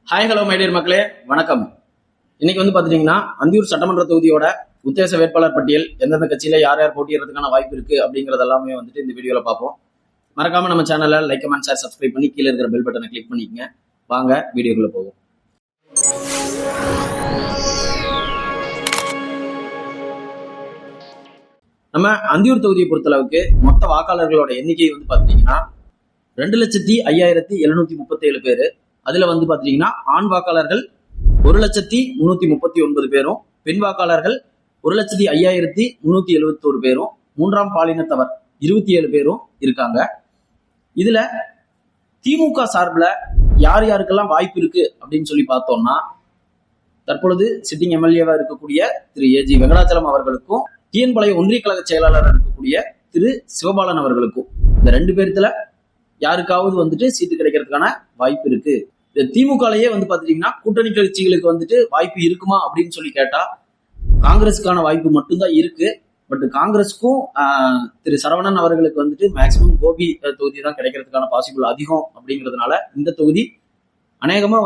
Hi hello my dear மக்களே வணக்கம். இன்னைக்கு பாத்தீங்கன்னா அந்தியூர் சட்டமன்ற தொகுதியோட உத்தேச வேட்பாளர் பட்டியல் எந்தெந்த கட்சியில யார் யார் போட்டியிடறதுக்கான வாய்ப்பு இருக்கு அப்படிங்கறது எல்லாமே இந்த வீடியோல பார்ப்போம். மறக்காம நம்ம சேனலை லைக் கமெண்ட் ஷேர் சப்ஸ்கிரைப் பண்ணி கீழே இருக்கிற பெல் பட்டனை கிளிக் பண்ணிக்கங்க. வாங்க வீடியோக்குள்ள போவோம். நம்ம அந்தியூர் தொகுதியை பொறுத்தளவுக்கு மொத்த வாக்காளர்களோட எண்ணிக்கை பாத்தீங்கன்னா 2,05,737 பேரு. அதுல பாத்தீங்கன்னா ஆண் வாக்காளர்கள் 1,339 பேரும், பெண் வாக்காளர்கள் 1,05,371 பேரும், மூன்றாம் பாலினத்தவர் 27 பேரும் இருக்காங்க. இதுல திமுக சார்பில் யார் யாருக்கெல்லாம் வாய்ப்பு இருக்கு அப்படின்னு சொல்லி பார்த்தோம்னா, தற்பொழுது சிட்டிங் எம்எல்ஏவா இருக்கக்கூடிய திரு ஏஜி வெங்கடாச்சலம் அவர்களுக்கும், டிஎன்பாளையம் ஒன்றிய கழக செயலாளராக இருக்கக்கூடிய திரு சிவபாலன் அவர்களுக்கும், இந்த ரெண்டு பேர்த்துல யாருக்காவது சீட்டு கிடைக்கிறதுக்கான வாய்ப்பு இருக்கு. திமுகலயே பாத்தீங்கன்னா கூட்டணி கட்சிகளுக்கு வாய்ப்பு இருக்குமா அப்படின்னு சொல்லி கேட்டா காங்கிரஸுக்கான வாய்ப்பு மட்டும்தான் இருக்கு. பட் காங்கிரஸுக்கும் திரு சரவணன் அவர்களுக்கு மேக்சிமம் கோபி தொகுதி தான் கிடைக்கிறதுக்கான பாசிபிள் அதிகம். அப்படிங்கிறதுனால இந்த தொகுதி அநேகமா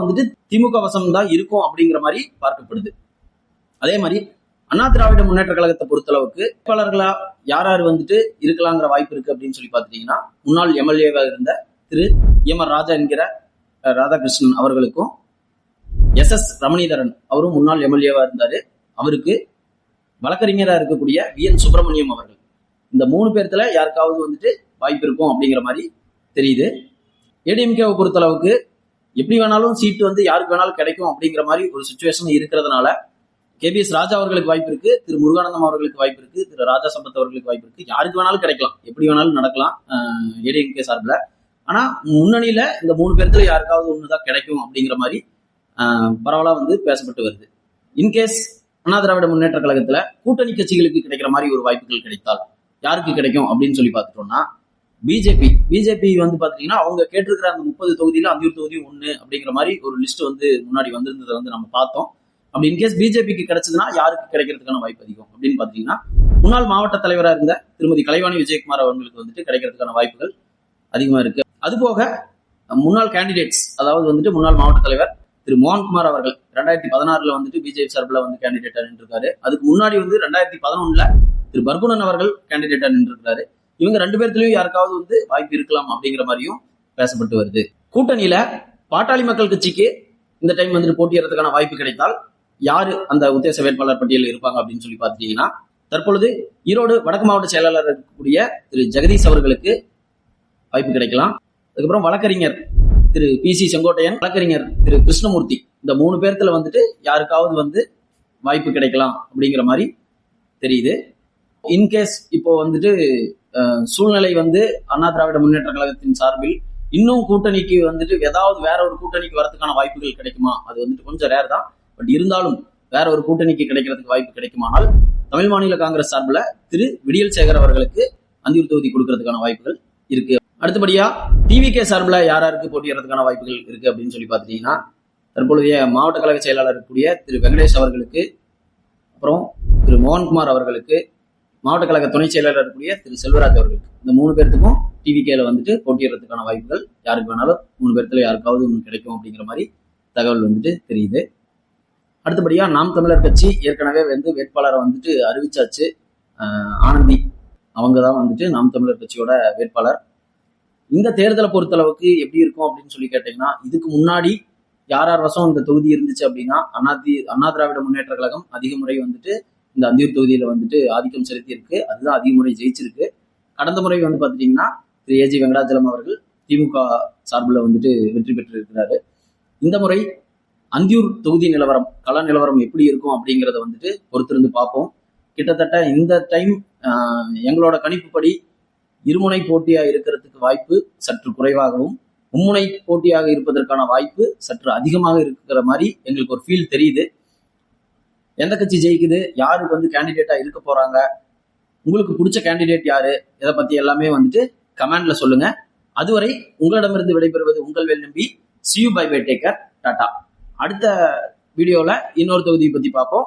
திமுக வசம் தான் இருக்கும் அப்படிங்கிற மாதிரி பார்க்கப்படுது. அதே மாதிரி அண்ணா திராவிட முன்னேற்ற கழகத்தை பொறுத்தளவுக்கு வேட்பாளர்களா யார் யார் இருக்கலாங்கிற வாய்ப்பு இருக்கு அப்படின்னு சொல்லி பாத்தீங்கன்னா, முன்னாள் எம்எல்ஏவா இருந்த திரு எம்.ஆர். ராஜா என்கிற ராதாகிருஷ்ணன் அவர்களுக்கும், எஸ்.எஸ். ரமணிதரன் அவரும் முன்னாள் எம்எல்ஏவா இருந்தாரு, அவருக்கு வழக்கறிஞரா இருக்கக்கூடிய வி.என். சுப்பிரமணியம் அவர்கள், இந்த 3 பேர்த்துல யாருக்காவது வாய்ப்பு இருக்கும் அப்படிங்கிற மாதிரி தெரியுது. ஏடிஎம்கேவை பொறுத்தளவுக்கு எப்படி வேணாலும் சீட்டு யாருக்கு வேணாலும் கிடைக்கும் அப்படிங்கிற மாதிரி ஒரு சுச்சுவேஷன் இருக்கிறதுனால கேபிஎஸ் ராஜா அவர்களுக்கு வாய்ப்பு இருக்கு, திரு முருகானந்தம் அவர்களுக்கு வாய்ப்பு இருக்கு, திரு ராஜா சம்பத் அவர்களுக்கு வாய்ப்பு இருக்கு. யாருக்கு வேணாலும் கிடைக்கலாம், எப்படி வேணாலும் நடக்கலாம் ஏடிஎம்கே சார்பில். ஆனா முன்னணியில இந்த 3 பேர்த்துல யாருக்காவது ஒண்ணுதான் கிடைக்கும் அப்படிங்கிற மாதிரி பரவலா பேசப்பட்டு வருது. இன்கேஸ் அண்ணா திராவிட முன்னேற்ற கழகத்துல கூட்டணி கட்சிகளுக்கு கிடைக்கிற மாதிரி ஒரு வாய்ப்புகள் கிடைத்தால் யாருக்கு கிடைக்கும் அப்படின்னு சொல்லி பார்த்துட்டோம்னா, பிஜேபி பாத்தீங்கன்னா அவங்க கேட்டிருக்கிற அந்த 30 தொகுதியில அந்தியூர் தொகுதி 1 அப்படிங்கிற மாதிரி ஒரு லிஸ்ட் முன்னாடி வந்திருந்ததை நம்ம பார்த்தோம். அப்படி இன்கேஸ் பிஜேபிக்கு கிடைச்சதுன்னா யாருக்கு கிடைக்கிறதுக்கான வாய்ப்பு அதிகம் அப்படின்னு பாத்தீங்கன்னா, முன்னாள் மாவட்ட தலைவராக இருந்த திருமதி கலைவாணி விஜயகுமார் அவர்களுக்கு கிடைக்கிறதுக்கான வாய்ப்புகள் அதிகமா இருக்கு. அதுபோக முன்னாள் கேண்டிடேட்ஸ், அதாவது முன்னாள் மாவட்ட தலைவர் திரு மோகன்குமார் அவர்கள் 2016 பிஜேபி சார்பில் கேண்டிடேட்டா நின்றுருக்காரு. அதுக்கு முன்னாடி 2011 திரு பர்குணன் அவர்கள் கேண்டிடேட்டா நின்றுருக்காரு. இவங்க 2 பேர்த்திலயும் யாருக்காவது வாய்ப்பு இருக்கலாம் அப்படிங்கிற மாதிரியும் பேசப்பட்டு வருது. கூட்டணியில பாட்டாளி மக்கள் கட்சிக்கு இந்த டைம் போட்டியிடறதுக்கான வாய்ப்பு கிடைத்தால் யாரு அந்த உத்தேச வேட்பாளர் பட்டியலில் இருப்பாங்க அப்படின்னு சொல்லி பாத்தீங்கன்னா, தற்பொழுது ஈரோடு வடக்கு மாவட்ட செயலாளர் இருக்கக்கூடிய திரு ஜெகதீஷ் அவர்களுக்கு வாய்ப்பு கிடைக்கலாம். அதுக்கப்புறம் வழக்கறிஞர் திரு பி.சி. செங்கோட்டையன், வழக்கறிஞர் திரு கிருஷ்ணமூர்த்தி, இந்த 3 பேர்த்துல யாருக்காவது வாய்ப்பு கிடைக்கலாம் அப்படிங்கிற மாதிரி தெரியுது. இன்கேஸ் இப்போ சூழ்நிலை அண்ணா திராவிட முன்னேற்ற கழகத்தின் சார்பில் இன்னும் கூட்டணிக்கு ஏதாவது வேற ஒரு கூட்டணிக்கு வரதுக்கான வாய்ப்புகள் கிடைக்குமா, அது கொஞ்சம் ரேர் தான். பட் இருந்தாலும் வேற ஒரு கூட்டணிக்கு கிடைக்கிறதுக்கு வாய்ப்பு கிடைக்குமானால் தமிழ் மாநில காங்கிரஸ் சார்பில் திரு விடியல் சேகர் அவர்களுக்கு அந்தியூர் தொகுதி கொடுக்கறதுக்கான வாய்ப்புகள் இருக்கு. அடுத்தபடியா டிவிகே சார்பில் யாருக்கு போட்டியிடறதுக்கான வாய்ப்புகள் இருக்கு அப்படின்னு சொல்லி பாத்தீங்கன்னா, தற்பொழுதைய மாவட்ட கழக செயலாளர் இருக்கக்கூடிய திரு வெங்கடேஷ் அவர்களுக்கு, அப்புறம் திரு மோகன்குமார் அவர்களுக்கு, மாவட்ட கழக துணை செயலாளர் இருக்கக்கூடிய திரு செல்வராஜ் அவர்களுக்கு, இந்த 3 பேர்த்துக்கும் டிவிகேல போட்டியிடறதுக்கான வாய்ப்புகள் யாருக்கு வேணாலும் 3 பேர்த்துல யாருக்காவது ஒன்று கிடைக்கும் அப்படிங்கிற மாதிரி தகவல் தெரியுது. அடுத்தபடியா நாம் தமிழர் கட்சி ஏற்கனவே வேட்பாளரை அறிவிச்சாச்சு. ஆனந்தி அவங்க தான் நாம் தமிழர் கட்சியோட வேட்பாளர். இந்த தேர்தலை பொறுத்தளவுக்கு எப்படி இருக்கும் அப்படின்னு சொல்லி கேட்டீங்கன்னா, இதுக்கு முன்னாடி யார் வசம் இந்த தொகுதி இருந்துச்சு அப்படின்னா, அண்ணா திராவிட முன்னேற்ற கழகம் அதிக முறை இந்த அந்தியூர் தொகுதியில ஆதிக்கம் செலுத்தி இருக்கு. அதுதான் அதிக முறை ஜெயிச்சிருக்கு. கடந்த முறை பாத்தீங்கன்னா திரு ஏஜி வெங்கடாச்சலம் அவர்கள் திமுக சார்பில் வெற்றி பெற்று இருக்கிறாரு. இந்த முறை அந்தியூர் தொகுதி நிலவரம், கள நிலவரம் எப்படி இருக்கும் அப்படிங்கிறத பொறுத்திருந்து பார்ப்போம். கிட்டத்தட்ட இந்த டைம் எங்களோட கணிப்புப்படி இருமுனை போட்டியா இருக்கிறதுக்கு வாய்ப்பு சற்று குறைவாகவும், மும்முனை போட்டியாக இருப்பதற்கான வாய்ப்பு சற்று அதிகமாக இருக்கிற மாதிரி எங்களுக்கு ஒரு ஃபீல் தெரியுது. எந்த கட்சி ஜெயிக்குது, யாருக்கு கேண்டிடேட்டா இருக்க போறாங்க, உங்களுக்கு பிடிச்ச கேண்டிடேட் யாரு, இதை பத்தி எல்லாமே கமெண்ட்ல சொல்லுங்க. அதுவரை உங்களிடமிருந்து விடைபெறுவது உங்கள் வேல் நம்பி. See you, bye bye, take care, Tata. அடுத்த வீடியோல இன்னொரு தொகுதியை பத்தி பார்ப்போம்.